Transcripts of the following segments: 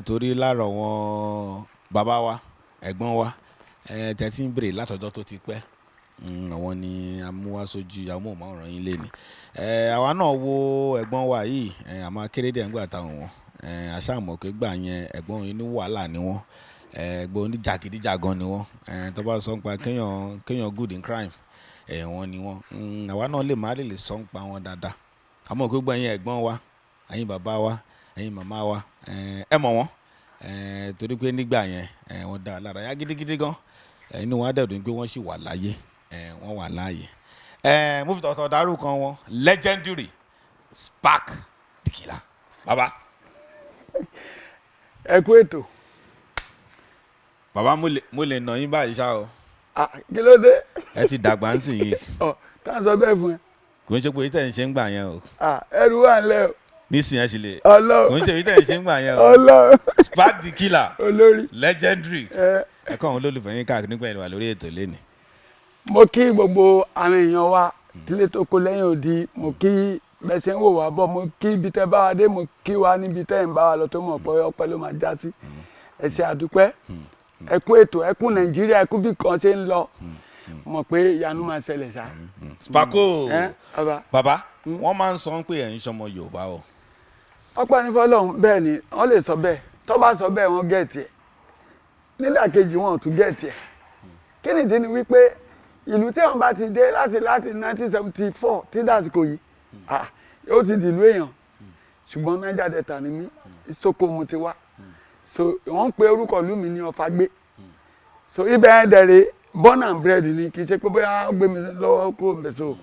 torí láàárọ̀ wọn bàbá wa ẹ̀gbọ́n wa tẹ̀tí ń bèrè látọjọ́ tó ti pẹ́ àwọn ni amúwásójú amóhùnmáwòrán yín lé ní àwa náà wo ẹ̀gbọ́n wa yìí àmọ́ akérédé ẹ̀ ń gbà táwọn wọn àṣàmọ̀ pé gbà yẹn ẹ̀gbọ́n yín ní wàhálà ni wọ́n ẹ̀gbọ́n oníjàgídíjàgan ni wọ́n tó bá sọ pa kéèyàn good in crime wọ́n ni wọ́n àwa náà lè má lè sọ pa wọn dáadáa àmọ́ pé gbà yẹn ẹ̀gbọ́n wa ẹ̀yin bàbá wa ẹ̀yin màmá wa ẹ mọ̀ wọ́n torí pé nígbà yẹn wọ́n dá lára yá gidigidi gan inú wa dẹ̀ dùn pé wọ́n sì wà láyé wọ́n wà láàyè mo fi tọ̀tọ̀ dárúkọ wọn legendary Spark the Killer bàbá. ẹ kú ètò. bàbá mo lè nà yín báyìí ṣá o. kí ló dé. ẹ ti dàgbà ń sìn yìí. tá à ń sọ bẹ́ẹ̀ fún ẹ. kò ń ṣe pé tẹ̀ ń ṣe ń gbà yẹn o. ẹrù wà ń lẹ o. nísìnyí ẹ ṣe lè. Ọlọ́run kò ń ṣe pé tẹ̀ ń ṣe ń gbà yẹn o. Ọlọ́run Spark the Killer olórí legendary ẹ̀kọ́ àwọn olólùfẹ́ yín káàkiri nígbà ìwà lórí ètò lẹ́nìí. mo kí gbogbo àwọn èèyàn wa tílé tó kó lẹ́yìn òdi mo kí bẹ́ẹ̀ ṣe ń wò wá bọ̀ mo kí ibi tẹ́ bá wa dé mo kí wa níbi tẹ́ ń bá wa lọ tó mọ̀ pé ọpẹ́ ló máa já sí ẹ ṣé àdúpẹ́ ẹ kú ètò ẹ kú Nàìjíríà ẹ kú bí kan ṣe ń lọ mọ̀ pé ìyanu máa ṣẹlẹ̀ ṣá. Sparko bàbá wọ́n máa ń sọ pé ẹ̀ ń ṣọmọ Yorùbá o. ọpẹ́ ní fọlọ́run bẹ́ẹ̀ ni wọ́n lè sọ bẹ́ẹ̀ tó bá sọ bẹ́ẹ̀ wọ́n gẹ̀ẹ́tì ẹ̀ nídàkejì wọn ò tún gẹ̀ẹ́tì ẹ̀ kí nìdí ni wípé ìlú tí wọn bá ti dé láti 1974 tí dàsìkò yìí ó ti dìlú èèyàn ṣùgbọ́n Niger Delta ni mí Ìsoko mo ti wá so wọ́n pe orúkọ ìlú mi ní Ọ̀fàgbé so ibẹ̀ ẹ̀ dẹ̀rẹ̀ born and bred ni kì í ṣe pé bóyá ó gbé mi lọ́wọ́ kúrò mbẹ̀ so.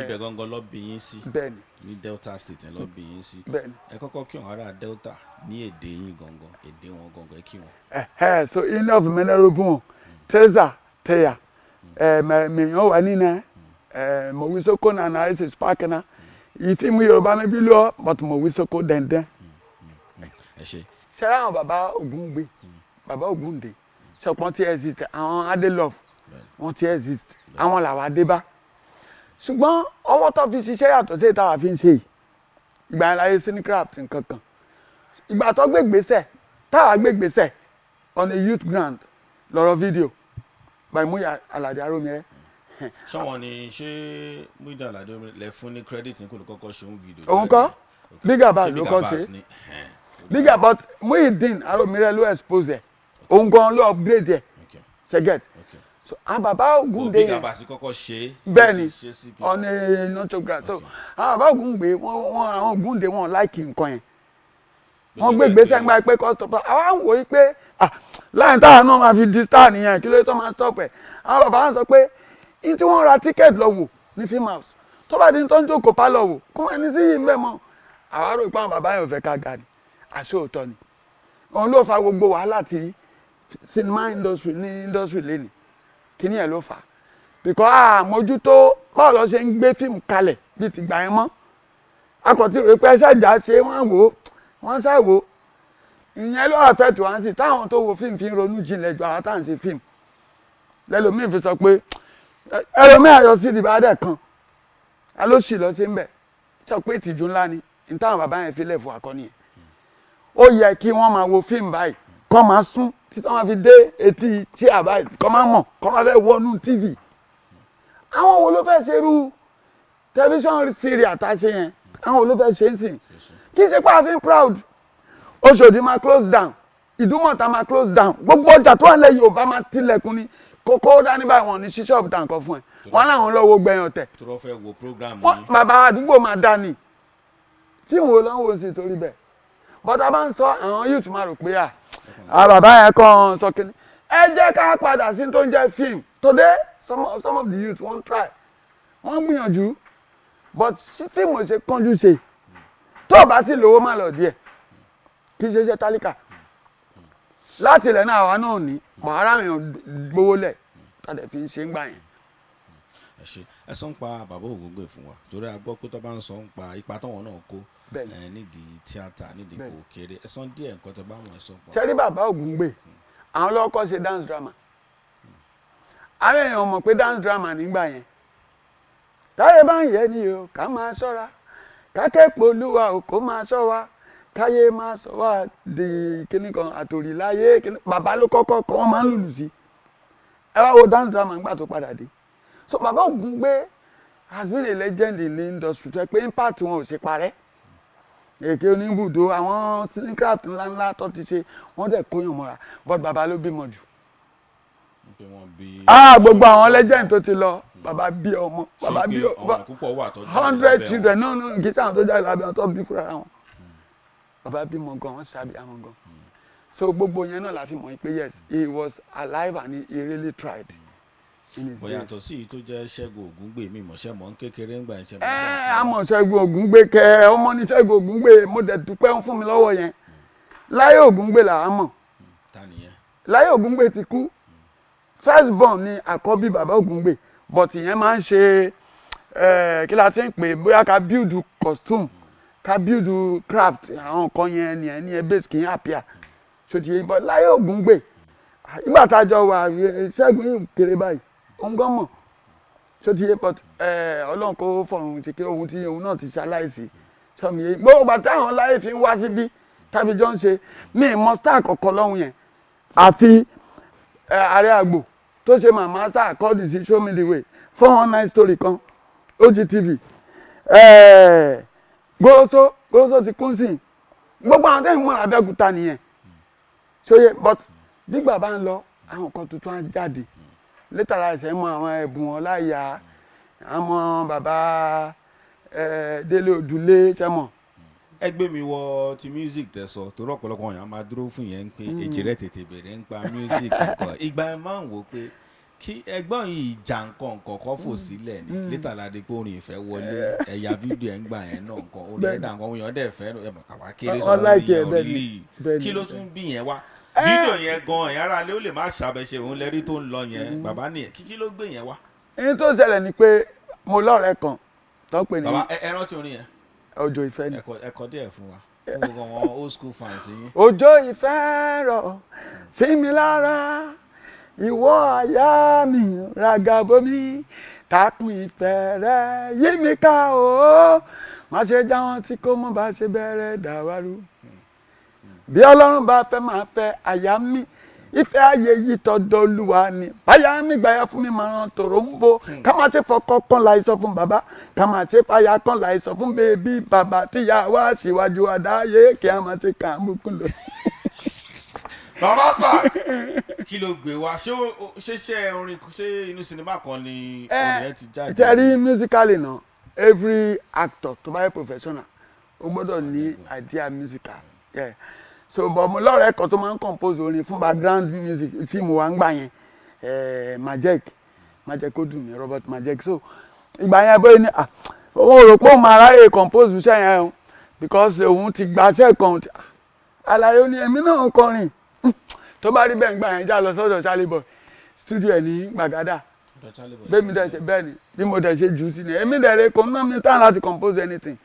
ibẹ̀ gangan lọ bí yín sí bẹ́ẹ̀ni ní Delta State ẹ lọ bí yín sí bẹ́ẹ̀ni ẹ kọ́kọ́ kí wọn ará Delta ní èdè yín gangan èdè wọn gangan ẹ kí wọn. so enough mẹ́lẹ́rógún tẹ́sà tẹ́yà mèèyàn wà nínú mo wí Soko na ẹ ṣe Spark na ìfí mu Yorùbá mi bí lọ but mo wí Soko dẹ̀ndẹ̀. ẹ ṣe. ṣẹlẹ àwọn bàbá Ògúngbè bàbá Ògúndé ṣọpọ́n tí exist àwọn Adelove wọ́n ti exist àwọn làwọn adébá ṣùgbọ́n ọwọ́ tó fi ṣiṣẹ́ yàtọ̀ sí ìtawà fi ń ṣe yìí ìgbà yẹn láyé Cinecraft nǹkan kan ìgbà tó gbé gbèsè táwa gbé gbèsè on a youth grant lọ́rọ̀ fídíò by Muyi Alade Aromire. sọ́wọ́n ni ṣé Muyi Alade lẹ fún ní credit ní kò lè kọ́kọ́ ṣe òun fídíò. òun kọ́ Big Abass ló kọ́ ṣe Big Abass Muyideen Aromire ló expose ẹ̀ òun gan ló upgrade ẹ̀ ṣe get so àwọn bàbá Ògúndé Big Abass kọ́kọ́ ṣe bẹ́ẹ̀ ni ọ̀nà nọ́tọ̀gà so àwọn bàbá Ògúndé àwọn Ògúndé wọn láìkì nǹkan yẹn wọ́n gbé gbèsè ńgbà pé kọ́sítọ́pà àwọn wò ó pé láyìn táwọn náà máa fi di star nìyẹn kí ló tó máa stop ẹ̀ àwọn bàbá wọn sọ pé ní tí wọ́n ra tíkẹ́ẹ̀tì lọ wò ní film house tó bá di tó ń jókòó pálọ̀ wò kó wọn ní sí yìí ń bẹ̀ mọ́ àwọn arò ìpá àwọn bàbá yẹn ò fẹ́ ká ga ni àṣé òótọ́ ni òun ló fa gbogbo wàhálà tí cinema industry ní industry lẹ́nu kíní ẹ̀ ló fà á because àmójútó báwo lọ ṣe ń gbé fíìmù kalẹ̀ bíi ti gbà yẹn mọ́ akọ̀tí rẹ̀ pé ṣáàjà ṣe wọ́n wò wọ́n ṣàwò ìyẹn ló àfẹ́ tí wọ́n sì táwọn tó wo fíìmù fi ń ronú jinlẹ̀ ju àwọn táwọn ṣe fíìmù lẹ́lòmíì fi sọ pé ẹlòmíì ayọ̀ sí ìdìbàdàn kan alóṣì lọ sí ń bẹ̀ sọ pé ìtìjú ńlá ni ní táwọn bàbá yẹn fi lẹ̀ fún akọni yẹn ó yẹ kí wọ́n máa wo fíìmù báyìí kọ́ máa sún títí wọ́n fi dé etí tí àbáyé kọ́ máa mọ̀ kọ́ máa fẹ́ wọnú tv àwọn wo ló fẹ́ ṣerú tẹlifíṣàn sírí àtàṣe yẹn àwọn wo ló fẹ́ ṣe é sìn kì í ṣe pé àfin proud Òṣòdì máa close down Ìdúmọ̀tà máa close down gbogbo ọjà tó wà lẹ́ Yorùbá máa tilẹ̀kùn ní kókó dání báyìí wọn ní ṣíṣọ́ ọ̀bùtà nǹkan fún ẹ wọn láwọn lọ́wọ́ gbẹ̀yìn ọ̀tẹ̀ bàbá àdúgbò máa dání fíìmù wo lọ́wọ́ sí torí bẹ́ẹ̀ bọ́tà bá ń sọ àwọn youth máa rò pé bàbá yẹn kàn sọ kínní ẹ jẹ́ ká padà sí tó ń jẹ́ fíìmù today some of the youth wọ́n try wọ́n gbìyànjú but fíìmù ṣe kánjú ṣe tó o bá ti lówó má lọ díẹ̀ kì í ṣe tálíkà láti ilẹ̀ náà àwa náà ní wàhálà èèyàn gbówó lẹ̀ tàdé fi ń ṣe ń gbà yẹn ẹ ṣe ẹ sọ ń pa bàbá Ògúngbè fún wa torí a gbọ́ pé tó bá ń sọ ń pa ipa táwọn náà kó nídìí tíátà nídìí kò kéré ẹ sọ díẹ̀ nǹkan tó bá wọn ẹ sọ pa. ṣe rí bàbá Ògúngbè àwọn lọ́kọ́ ṣe dance drama àwọn èèyàn mọ̀ pé dance drama nígbà yẹn táyé bá ń yẹ ni o ká máa ṣọ́ra kákẹ́pọ̀ olúwa ò kó máa ṣọ́ wa káyé máa sọ wá di kíní kan àtòrí láyé kíní bàbá ló kọ́kọ́ kọ́ wọ́n máa ń lùlù sí ẹ wá wo dance drama nígbà tó padà dé so bàbá Ògúngbè has been a legend in the industry tó yẹ pé impact wọn ò ṣe parẹ́ èké oníbùdó àwọn cinecraft ńláńlá tó ti ṣe wọ́n dẹ̀ kóyàn mọ́ra but bàbá ló bímọ jù gbogbo àwọn legend tó ti lọ bàbá bí ọmọ bàbá bí 100 children no kì í sáwọn tó jáde lábẹ́ wọn tó bí fúnra wọn bàbá bímọ gan wọn ṣàbí àwọn gan so gbogbo yẹn náà la fi mọ̀ pé yes he was alive and he really tried. bóyá tó sí tó jẹ́ Ṣẹ́gun Ògúngbè mi mọ̀ṣẹ́ mọ̀ ń kékeré ń gbà ẹ̀ṣẹ̀ mọ́. àmọ́ Ṣẹ́gun Ògúngbè kẹ ọmọ ní Ṣẹ́gun Ògúngbè mo dẹ̀ dúpẹ́ ń fún mi lọ́wọ́ yẹn Láyé Ògúngbè là á mọ̀ Láyé Ògúngbè ti kú first born ni àkọ́bí bàbá Ògúngbè but ìyẹn máa ń ṣe kí la ti ń pè bóyá ká build costume ká build craft àwọn nǹkan yẹn ni ẹni ẹ base kì í appear so ti yẹ but Láyé Ògúngbè ìgbà tá a jọ wà Ṣẹ́gun yìí kéré báyìí òun gan mọ̀ so ti yẹ but Ọlọ́run kó fọ̀run ti ké ohun tí òun náà ti ṣaláìsí sọmi yẹ gbogbo bàtà àwọn Láyé fi ń wá síbí tàbí jọ ń ṣe ní ìmọ̀ star kọ̀ọ̀kan lọ́hùn yẹn àfi ààrẹ àgbò tó ṣe màmá star kọ́ọ̀dì sí show me the way 419 story kan OGTV Goroso ti kún sí gbogbo àwọn tẹ́yìn mọ́ Abẹ́òkúta nìyẹn ṣóyè but bí bàbá ń lọ àwọn kan tuntun á jáde létàlá ẹsẹ̀ mọ àwọn ẹ̀bùn ọláyà àwọn bàbá Délé Òdùlé ṣẹ́mọ̀. ẹgbẹ́ mi wọ ti music tẹ̀sọ̀ torí ọ̀pọ̀lọpọ̀ èèyàn máa dúró fún yẹn ń pín èjì rẹ̀ tètè bẹ̀rẹ̀ ń pa music nǹkan ìgbà ẹ̀ máa ń wò pé kí ẹgbọ́n yìí jà nǹkan kọ̀ọ̀kan fò sílẹ̀ ní létàlá dé pé orin ìfẹ́ wọlé ẹ̀yà fídíò ẹ̀ ń gbà yẹn náà nǹkan orin ẹ̀dá nǹkan òyìn ọ̀dẹ̀ fẹ́ ẹ̀mọ̀ kàwá kéré sọ̀rọ̀ orílẹ̀ kí ló tún bí yẹn wá fídíò yẹn gan ẹ̀yà ara lé ó lè má ṣàbẹ̀ṣe òun lẹ́rí tó ń lọ yẹn bàbá nìyẹn kí ló gbé yẹn wá. èyí tó ṣẹlẹ̀ ni pé mo lọ́rẹ̀ẹ́ kan tó pè ní. bàbá ẹ rántí orin yẹn. Òjò ìfẹ́ ni. ẹ̀kọ́ díẹ̀ fún wa fún gbogbo àwọn old school fans yín. Òjò ìfẹ́ rọ̀ sí mi lára ìwọ àyà mi ràgàbomi takùn ìfẹ́ rẹ yí mi ká o má ṣe já wọn tí kò mọ̀ bá ṣe bẹ̀rẹ̀ dàwárú bí Ọlọ́run bá fẹ́ máa fẹ́ àyà mi ìfẹ́ ayé yìí tọ́dọ̀ Olúwa ni báyà mi gbàyà fún mi màrán tòrò ń bo ká máa ṣe fọkọ kan láì sọ fún bàbá ká máa ṣe fàyà kan láì sọ fún bèbí bàbá tíyà wá síwájú àdáyé kí a máa ṣe kà á bùkún lọ. bàbá Spark kí ló gbé wa ṣé orin ṣé inú sinimá kan ni orin ẹ ti jáde. ṣe rí musically náà every actor tó bá yẹ professional ó gbọ́dọ̀ ní idea musical. Yeah. So but mo lọ́rẹ̀ẹ́ kan tó máa ń compose orin fún background music fíìmù wa ń gbà yẹn Majek ó dùn mí Robert Majek so ìgbà yẹn bóyá ní òun rò pé òun máa ráyè compose iṣẹ́ yẹn o because òun ti gbaṣẹ́ kan àlàyé ó ní èmi náà ń kọrin tó bá rí bẹ́ẹ̀ ń gbà yẹn já lọ sọ́dọ̀ Charlie Boy studio ẹ̀ ní Gbàgádà bẹ́ẹ̀ mi dẹ̀ ṣe bẹ́ẹ̀ ni bí mo dẹ̀ ṣe jù sí ni èmi dẹ̀ rẹ̀ kò ná mi tán láti compose anything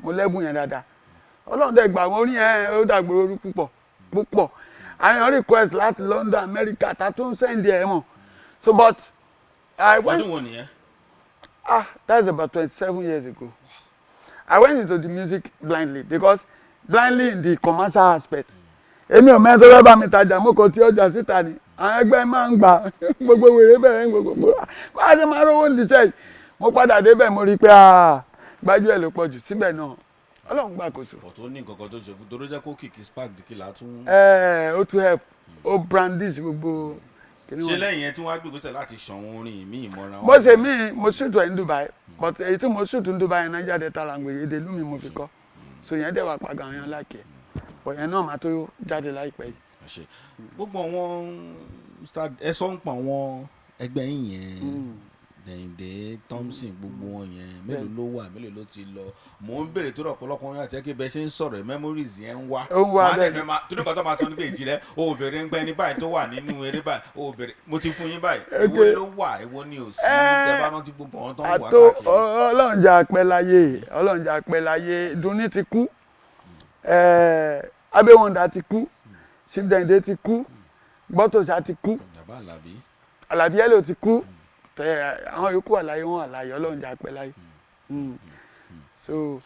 mo lẹ́bùn yẹn dáadáa Ọlọ́run dẹ̀ gbà wọ́n rí ẹ̀ ó dàgbò orí púpọ̀ àwọn request láti London America ta tún send ẹ̀ mọ̀ so but I went. ọdún wo nìyẹn. That's about 27 years ago. I went into the music blindly because blindly in the commercial aspect. Èmi ò mẹ́tọ́ lọ́ bá mi tajà mo kò tí ọjà síta ni àwọn ẹgbẹ́ máa ń gbà gbogbo wèrè bẹ̀rẹ̀ gbogbo bá a ṣe máa rówó ní iṣẹ́ mo padà débẹ̀ mo rí i pé gbájú ẹ̀ ló pọ̀ jù síbẹ̀ náà Ọlọ́run gbàkóso. ọ̀tọ̀ ní nǹkan kan tó ṣe fún torí jẹ́ kó kìkì Spark dìkìlà tún. ó tún help ó brandish gbogbo. ṣe lẹ́yìn yẹn tí wọ́n á gbégbèsè láti ṣàn orin mi ìmọ̀ràn. mo ṣe mo shoot ẹ̀ ní Dubai but èyí tí mo shoot ní Dubai Niger Delta language èdè lumi mo fi kọ́ so yẹn dẹ̀ wà pàgà àwọn yẹn láìpẹ́ but yẹn náà máa tó jáde láìpẹ́ yìí. gbogbo àwọn ẹ sọ ń pa àwọn ẹgbẹ́ yín yẹn Dẹ̀yìndé Thompson gbogbo wọn yẹn mélòó ló wà mélòó ló ti lọ mò ń béèrè tó rọpọlọpọ wọn àti ẹkẹ bẹ ṣe ń sọ̀rọ̀ memories yẹn ń wá wọn á dẹ máa tó ní kan tó máa sọ níbi èjì rẹ o bèrè ń gbẹ ní báyìí tó wà nínú eré báyìí o bèrè mo ti fún yín báyìí èwo ló wà èwo ni ò sí tẹ bá rántí gbogbo wọn tó ń wà káàkiri. Ọlọ́run jẹ́ apẹ́ láyé Ọlọ́run jẹ́ apẹ́ láyé Dunni ti kú Abéwọ̀ndà ti kú Chief Dende ti kú Gbọ́tòṣà ti kú Àlàbí Hello ti kú àwọn yòókù àlàyé wọn àlàyé Ọlọ́run jẹ́ apẹ́ láyé so